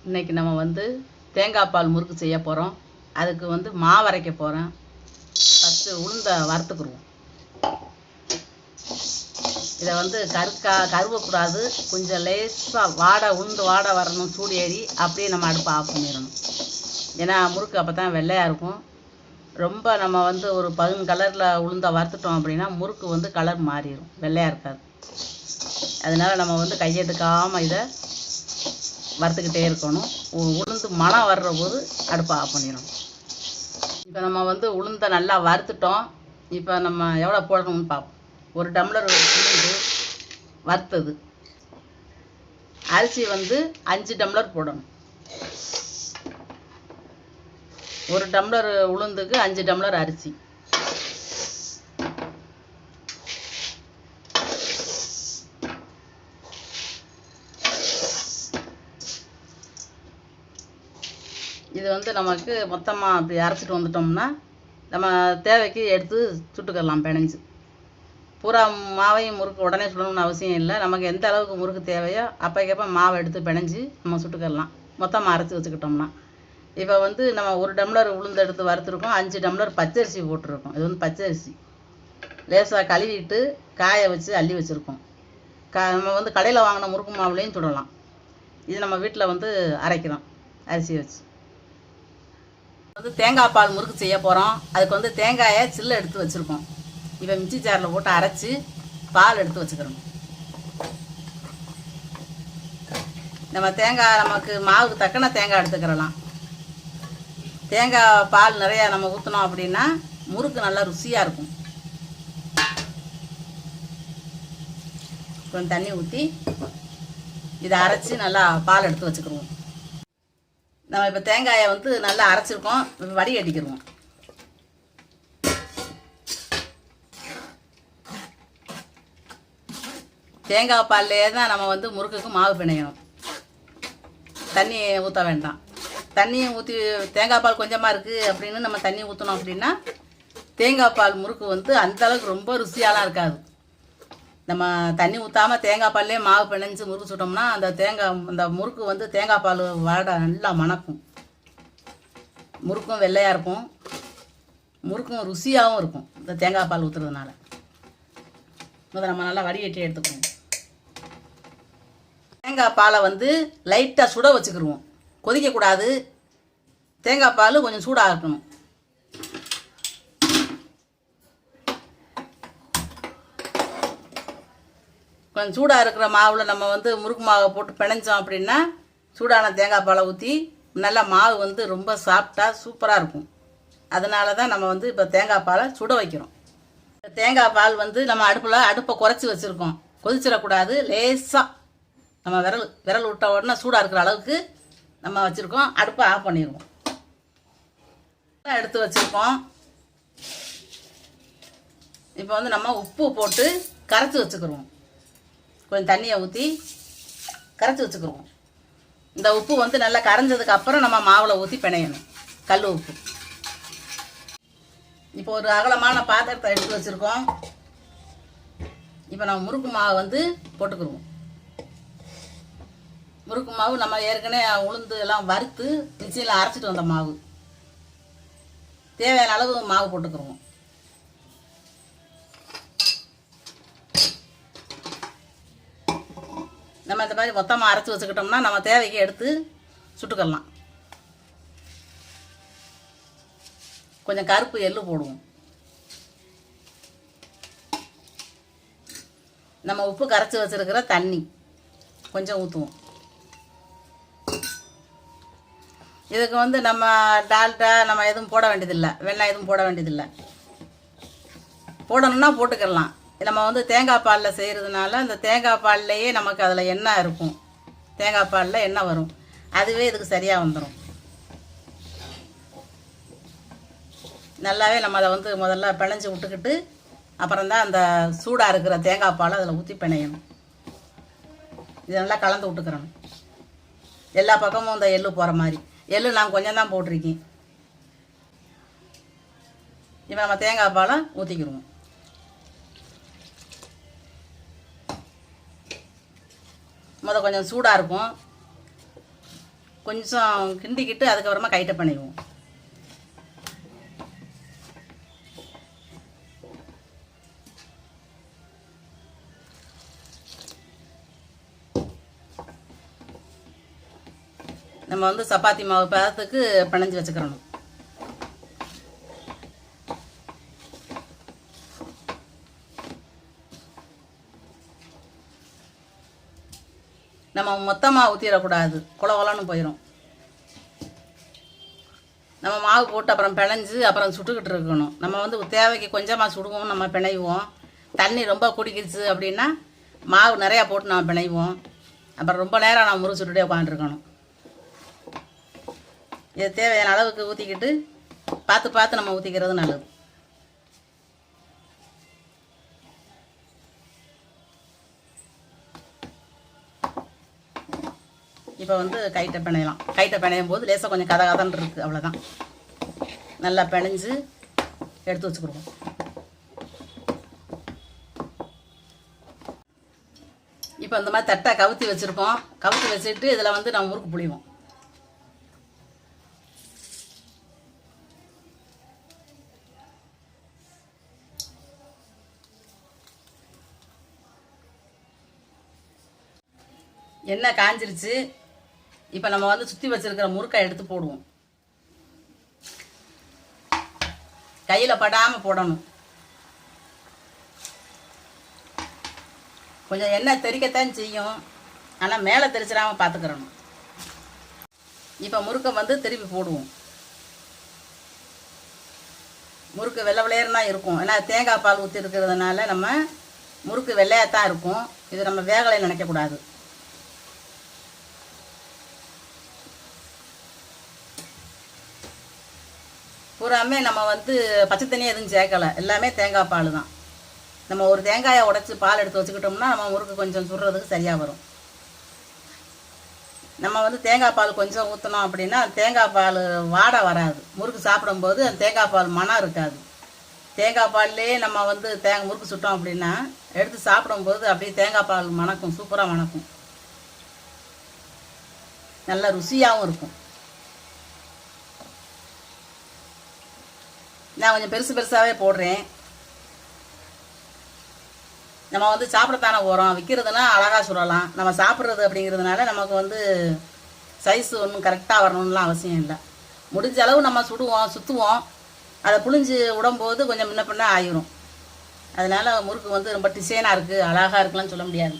இன்றைக்கி நம்ம வந்து தேங்காய் பால் முறுக்கு செய்ய போகிறோம். அதுக்கு வந்து மாவு அரைக்க போகிறேன். ஃபஸ்ட்டு உளுந்தை வறுத்துக்குருவோம். இதை வந்து கருவக்கூடாது. கொஞ்சம் லேசாக உளுந்து வாடை வரணும். சூடு ஏறி அப்படியே நம்ம அடுப்பை ஆஃப் பண்ணிடணும். ஏன்னா முறுக்கு அப்போ தான் வெள்ளையாக இருக்கும். ரொம்ப நம்ம வந்து ஒரு பகுன் கலரில் உளுந்தை வறுத்துட்டோம் அப்படின்னா முறுக்கு வந்து கலர் மாறிடும், வெள்ளையாக இருக்காது. அதனால் நம்ம வந்து கையெடுக்காமல் இதை வறுத்துக்கிட்டே இருக்கணும். உளுந்து மணம் வர்ற போது அடுப்பை ஆஃப் பண்ணிடணும். இப்போ நம்ம வந்து உளுந்தை நல்லா வறுத்துட்டோம். இப்போ நம்ம எவ்வளோ போடணும்னு பார்ப்போம். 1 டம்ளர் உளுந்து வறுத்தது. அரிசி வந்து 5 டம்ளர் போடணும். 1 டம்ளர் உளுந்துக்கு 5 டம்ளர் அரிசி. இது வந்து நமக்கு மொத்தமாக அப்படி அரைச்சிட்டு வந்துட்டோம்னா நம்ம தேவைக்கு எடுத்து சுட்டுக்கலாம். பிணைஞ்சு பூரா மாவையும் முறுக்கு உடனே சுடணும்னு அவசியம் இல்லை. நமக்கு எந்த அளவுக்கு முறுக்கு தேவையோ அப்போக்கப்போ மாவை எடுத்து பிணைஞ்சு நம்ம சுட்டுக்கலாம். மொத்தமாக அரைச்சி வச்சுக்கிட்டோம்னா இப்போ வந்து நம்ம 1 டம்ளர் உளுந்து எடுத்து வறுத்துருக்கோம். 5 டம்ளர் பச்சரிசி போட்டிருக்கோம். இது வந்து பச்சரிசி லேசாக கழுவிட்டு காய வச்சு அள்ளி வச்சுருக்கோம். நம்ம வந்து கடையில் வாங்கின முறுக்கு மாவுலேயும் சுடலாம். இது நம்ம வீட்டில் வந்து அரைக்கிறோம் அரிசி வச்சு. வந்து தேங்காய் பால் முறுக்கு செய்ய போகிறோம். அதுக்கு வந்து தேங்காயை சில்லு எடுத்து வச்சுருக்கோம். இப்போ மிக்சி ஜாரில் போட்டு அரைச்சி பால் எடுத்து வச்சுக்கிறோம். நம்ம தேங்காய் நமக்கு மாவுக்கு தக்கன தேங்காய் எடுத்துக்கிறலாம். தேங்காய் பால் நிறையா நம்ம ஊற்றினோம் அப்படின்னா முறுக்கு நல்லா ருசியாக இருக்கும். கொஞ்சம் தண்ணி ஊற்றி இதை அரைச்சி நல்லா பால் எடுத்து வச்சுக்கிடுவோம். நம்ம இப்போ தேங்காயை வந்து நல்லா அரைச்சிருக்கோம். வடிகட்டிக்கிடுவோம். தேங்காய் பால்லையே தான் நம்ம வந்து முறுக்குக்கு மாவு பிணையணும். தண்ணி ஊற்ற வேண்டாம். தண்ணியை ஊற்றி தேங்காய் பால் கொஞ்சமாக இருக்குது அப்படின்னு நம்ம தண்ணி ஊற்றணும் அப்படின்னா தேங்காய் பால் முறுக்கு வந்து அந்தளவுக்கு ரொம்ப ருசியாலாம் இருக்காது. நம்ம தண்ணி ஊற்றாமல் தேங்காய் பால்லே மாவு பிணைஞ்சு முறுக்கு சுட்டோம்னா அந்த முறுக்கு வந்து தேங்காய் பால் வாடை நல்லா மணக்கும். முறுக்கும் வெள்ளையாக இருக்கும். முறுக்கும் ருசியாகவும் இருக்கும் இந்த தேங்காய் பால் ஊற்றுறதுனால. முதல்ல நம்ம நல்லா வடிகட்டி எடுத்துக்குவோம். தேங்காய் பாலை வந்து லைட்டாக சுட வச்சுக்கிடுவோம். கொதிக்கக்கூடாது. தேங்காய் பால் கொஞ்சம் சூடாக இருக்கணும். கொஞ்சம் சூடாக இருக்கிற மாவில் நம்ம வந்து முறுக்கு மாவை போட்டு பிணைஞ்சோம் அப்படின்னா சூடான தேங்காய் பாலை ஊற்றி நல்லா மாவு வந்து ரொம்ப சாஃப்டாக சூப்பராக இருக்கும். அதனால தான் நம்ம வந்து இப்போ தேங்காய் பாலை சுட வைக்கிறோம். தேங்காய் பால் வந்து நம்ம அடுப்பை குறைச்சி வச்சுருக்கோம். கொதிச்சிடக்கூடாது. லேசாக நம்ம விரல் விட்ட உடனே சூடாக இருக்கிற அளவுக்கு நம்ம வச்சுருக்கோம். அடுப்பை ஆஃப் பண்ணிடுவோம். எடுத்து வச்சுருக்கோம். இப்போ வந்து நம்ம உப்பு போட்டு கரைச்சி வச்சுக்கிடுவோம். கொஞ்சம் தண்ணியை ஊற்றி கரைச்சி வச்சுக்கிடுவோம். இந்த உப்பு வந்து நல்லா கரைஞ்சதுக்கு அப்புறம் நம்ம மாவில் ஊற்றி பிணையணும். கல் உப்பு. இப்போ ஒரு அகலமான பாத்திரத்தை எடுத்து வச்சுருக்கோம். இப்போ நம்ம முறுக்கு மாவு வந்து போட்டுக்கிடுவோம். முறுக்கு மாவு நம்ம ஏற்கனவே உளுந்து எல்லாம் வறுத்து மிக்சியில் அரைச்சிட்டு வந்த மாவு. தேவையான அளவு மாவு போட்டுக்கிடுவோம். நம்ம இந்த மாதிரி மொத்தமாக அரைச்சி வச்சுக்கிட்டோம்னா நம்ம தேவைக்கு எடுத்து சுட்டுக்கலாம். கொஞ்சம் கருப்பு எள்ளு போடுவோம். நம்ம உப்பு கரைச்சி வச்சுருக்கிற தண்ணி கொஞ்சம் ஊற்றுவோம். இதுக்கு வந்து நம்ம டால்டா நம்ம எதுவும் போட வேண்டியதில்லை. வெண்ணெய் எதுவும் போட வேண்டியதில்லை. போடணும்னா போட்டுக்கலாம். நம்ம வந்து தேங்காய் பாலில் செய்கிறதுனால இந்த தேங்காய் பால்லையே நமக்கு அதில் எண்ணெய் இருக்கும். தேங்காய் பாலில் எண்ணெய் வரும். அதுவே இதுக்கு சரியாக வந்துடும். நல்லாவே நம்ம அதை வந்து முதல்ல பிணைஞ்சு விட்டுக்கிட்டு அப்புறம்தான் அந்த சூடாக இருக்கிற தேங்காய் பாலை அதில் ஊற்றி பிணையணும். இதை நல்லா கலந்து விட்டுக்கிறணும். எல்லா பக்கமும் இந்த எள்ளு போகிற மாதிரி. எள்ளு நான் கொஞ்சம் தான் போட்டிருக்கேன். இப்போ நம்ம தேங்காய் பாலை ஊற்றிக்கிடுவோம். கொஞ்சம் சூடாக இருக்கும். கொஞ்சம் கிண்டிக்கிட்டு அதுக்கப்புறமா கைட்ட பண்ணிடுவோம். நம்ம வந்து சப்பாத்தி மாவு பதத்துக்கு பிணைஞ்சு வச்சுக்கிறணும். நம்ம மொத்தமாக ஊற்றிடக்கூடாது, குல குலன்னு போயிடும். நம்ம மாவு போட்டு அப்புறம் பிணைஞ்சு அப்புறம் சுட்டுக்கிட்டு இருக்கணும். நம்ம வந்து தேவைக்கு கொஞ்சமாக சுடுவோம், நம்ம பிணைவோம். தண்ணி ரொம்ப குடிக்கிச்சு அப்படின்னா மாவு நிறையா போட்டு நம்ம பிணைவோம். அப்புறம் ரொம்ப நேரம் நம்ம முறுக்கு சுட்டுட்டே உட்காந்துருக்கணும். இது தேவையான அளவுக்கு ஊற்றிக்கிட்டு பார்த்து பார்த்து நம்ம ஊற்றிக்கிறது நல்லது. இப்போ வந்து கைட்ட பிணையலாம். கைட்ட பிணையும் போது லேசாக கொஞ்சம் கதன்னு இருக்குது, அவ்வளோதான். நல்லா பிணைஞ்சு எடுத்து வச்சுக்கிடுவோம். இப்போ இந்த மாதிரி தட்டை கவுத்தி வச்சுருக்கோம். கவுத்தி வச்சுட்டு இதில் வந்து நம்ம முறுக்கு புளிவோம். எண்ணெய் காஞ்சிருச்சு. இப்போ நம்ம வந்து சுற்றி வச்சுருக்கிற முறுக்கை எடுத்து போடுவோம். கையில் படாமல் போடணும். கொஞ்சம் எண்ணெய் தெறிக்கத்தான் செய்யும், ஆனால் மேலே தெளிச்சிடாமல் பார்த்துக்கிறணும். இப்போ முறுக்கை வந்து திருப்பி போடுவோம். முறுக்கு வெள்ளை வெள்ளையர்னா இருக்கும், ஏன்னா தேங்காய் பால் ஊற்றி இருக்கிறதுனால நம்ம முறுக்கு வெள்ளையாகத்தான் இருக்கும். இது நம்ம வேகலை நினைக்கக்கூடாது. பூராமே நம்ம வந்து பச்சை தண்ணியாக எதுவும் சேர்க்கலை, எல்லாமே தேங்காய் பால் தான். நம்ம ஒரு தேங்காயை உடைச்சி பால் எடுத்து வச்சுக்கிட்டோம்னா நம்ம முறுக்கு கொஞ்சம் சுடுறதுக்கு சரியாக வரும். நம்ம வந்து தேங்காய் பால் கொஞ்சம் ஊற்றினோம் அப்படின்னா தேங்காய் பால் வாடை வராது. முறுக்கு சாப்பிடும்போது அந்த தேங்காய் பால் மனம் இருக்காது. தேங்காய் பால்லே நம்ம வந்து முறுக்கு சுட்டோம் அப்படின்னா எடுத்து சாப்பிடும்போது அப்படியே தேங்காய் பால் மணக்கும், சூப்பராக மணக்கும், நல்ல ருசியாகவும் இருக்கும். நான் கொஞ்சம் பெருசு பெருசாகவே போடுறேன். நம்ம வந்து சாப்பிடத்தானே போகிறோம், விற்கிறதுனா அழகாக சுடலாம். நம்ம சாப்பிட்றது அப்படிங்கிறதுனால நமக்கு வந்து சைஸு ஒன்றும் கரெக்டாக வரணும்லாம் அவசியம் இல்லை. முடிஞ்ச அளவு நம்ம சுடுவோம், சுற்றுவோம். அதை புழிஞ்சு விடும்போது கொஞ்சம் முன்ன பின்ன ஆயிரும். அதனால் முறுக்கு வந்து ரொம்ப டிசைனாக இருக்குது, அழகாக இருக்குலாம் சொல்ல முடியாது.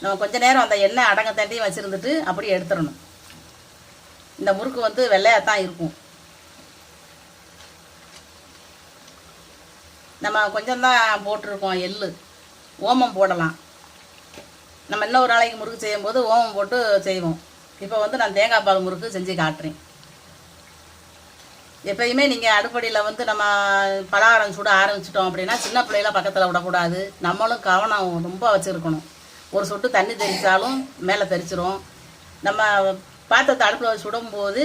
நம்ம கொஞ்சம் நேரம் அந்த எண்ணெய் அடங்க தண்டையும் வச்சுருந்துட்டு அப்படியே எடுத்துடணும். இந்த முறுக்கு வந்து வெள்ளையாக தான் இருக்கும். நம்ம கொஞ்சம் தான் போட்டிருக்கோம் எள்ளு. ஓமம் போடலாம். நம்ம இன்னொரு நாளைக்கு முறுக்கு செய்யும்போது ஓமம் போட்டு செய்வோம். இப்போ வந்து நான் தேங்காய் பால் முறுக்கு செஞ்சு காட்டுறேன். எப்பயுமே நீங்கள் அடுப்படியில் வந்து நம்ம பலகாரம் சுட ஆரம்பிச்சிட்டோம் அப்படின்னா சின்ன பிள்ளைலாம் பக்கத்தில் விடக்கூடாது. நம்மளும் கவனம் ரொம்ப வச்சுருக்கணும். ஒரு சொட்டு தண்ணி தெளித்தாலும் மேலே தெளிச்சிரும். நம்ம பாத்திரத்தை அடுப்பில் சுடும்போது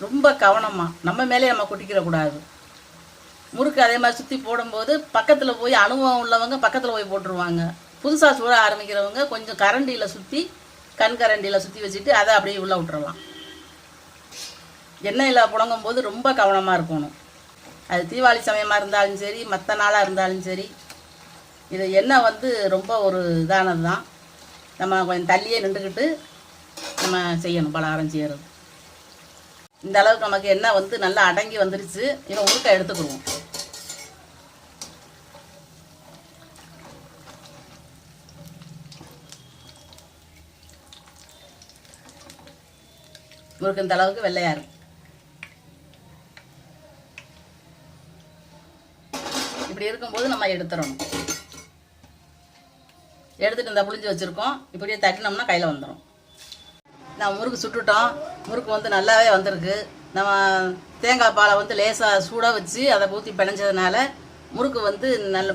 ரொம்ப கவனமாக நம்ம மேலே நம்ம கொட்டிக்கிடக்கூடாது. முறுக்கு அதே மாதிரி சுற்றி போடும்போது பக்கத்தில் போய் அனுபவம் உள்ளவங்க பக்கத்தில் போய் போட்டுருவாங்க. புதுசாக சுட ஆரம்பிக்கிறவங்க கொஞ்சம் கரண்டியில் சுற்றி கரண்டியில் சுற்றி வச்சுட்டு அதை அப்படியே உள்ளே விட்டுறலாம். எண்ணெயில் புழங்கும் போது ரொம்ப கவனமாக இருக்கணும். அது தீபாவளி சமயமாக இருந்தாலும் சரி, மற்ற நாளாக இருந்தாலும் சரி, இது எண்ணெய் வந்து ரொம்ப ஒரு இதானது தான். நம்ம கொஞ்சம் தள்ளியே நின்றுக்கிட்டு நம்ம செய்யணும் பலகாரம் செய்கிறது. இந்த அளவுக்கு நமக்கு எண்ணெய் வந்து நல்லா அடங்கி வந்துருச்சு. இன்னும் முறுக்கை எடுத்துக்கிடுவோம். முறுக்கு இந்த அளவுக்கு வெள்ளையாக இருக்கும். இப்படி இருக்கும்போது நம்ம எடுத்துடணும். எடுத்துகிட்டு இந்த புளிஞ்சு வச்சுருக்கோம். இப்படியே தட்டினோம்னா கையில் வந்துடும். நம்ம முறுக்கு சுட்டுட்டோம். முறுக்கு வந்து நல்லாவே வந்திருக்கு. நம்ம தேங்காய் பாலை வந்து லேசாக சூடாக வச்சு அதை ஊற்றி பிணைஞ்சதுனால முறுக்கு வந்து நல்ல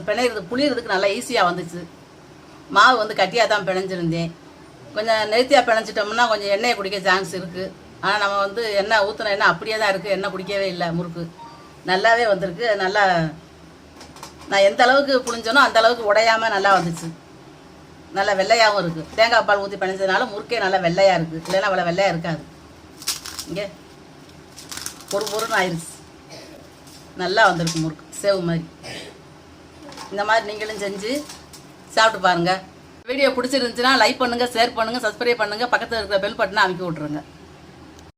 புளியறதுக்கு நல்லா ஈஸியாக வந்துச்சு. மாவு வந்து கட்டியாக தான் பிணைஞ்சிருந்தேன். கொஞ்சம் நெருத்தியாக பிணைஞ்சிட்டோம்னா கொஞ்சம் எண்ணெயை குடிக்க சான்ஸ் இருக்குது. ஆனால் நம்ம வந்து எண்ணெய் ஊற்றின எண்ணெய் அப்படியே தான் இருக்குது, எண்ணெய் குடிக்கவே இல்லை. முறுக்கு நல்லாவே வந்திருக்கு. நல்லா நான் எந்த அளவுக்கு புளிஞ்சனோ அந்த அளவுக்கு உடையாமல் நல்லா வந்துச்சு. நல்லா வெள்ளையாகவும் இருக்குது. தேங்காய் பால் ஊற்றி பிணைஞ்சதுனால முறுக்கே நல்லா வெள்ளையாக இருக்குது. இல்லைன்னா அவ்வளோ வெள்ளையாக இருக்காது. இங்கே பொறுன்னு ஆயிடுச்சு. நல்லா வந்திருக்கு முறுக்கு, சேவு மாதிரி. இந்த மாதிரி நீங்களும் செஞ்சு சாப்பிட்டு பாருங்கள். வீடியோ பிடிச்சிருந்துச்சுன்னா லைக் பண்ணுங்கள், ஷேர் பண்ணுங்கள், சப்ஸ்கிரைப் பண்ணுங்கள், பக்கத்தில் இருக்கிற பெல் பட்டனை அமைக்கி விட்ருங்க.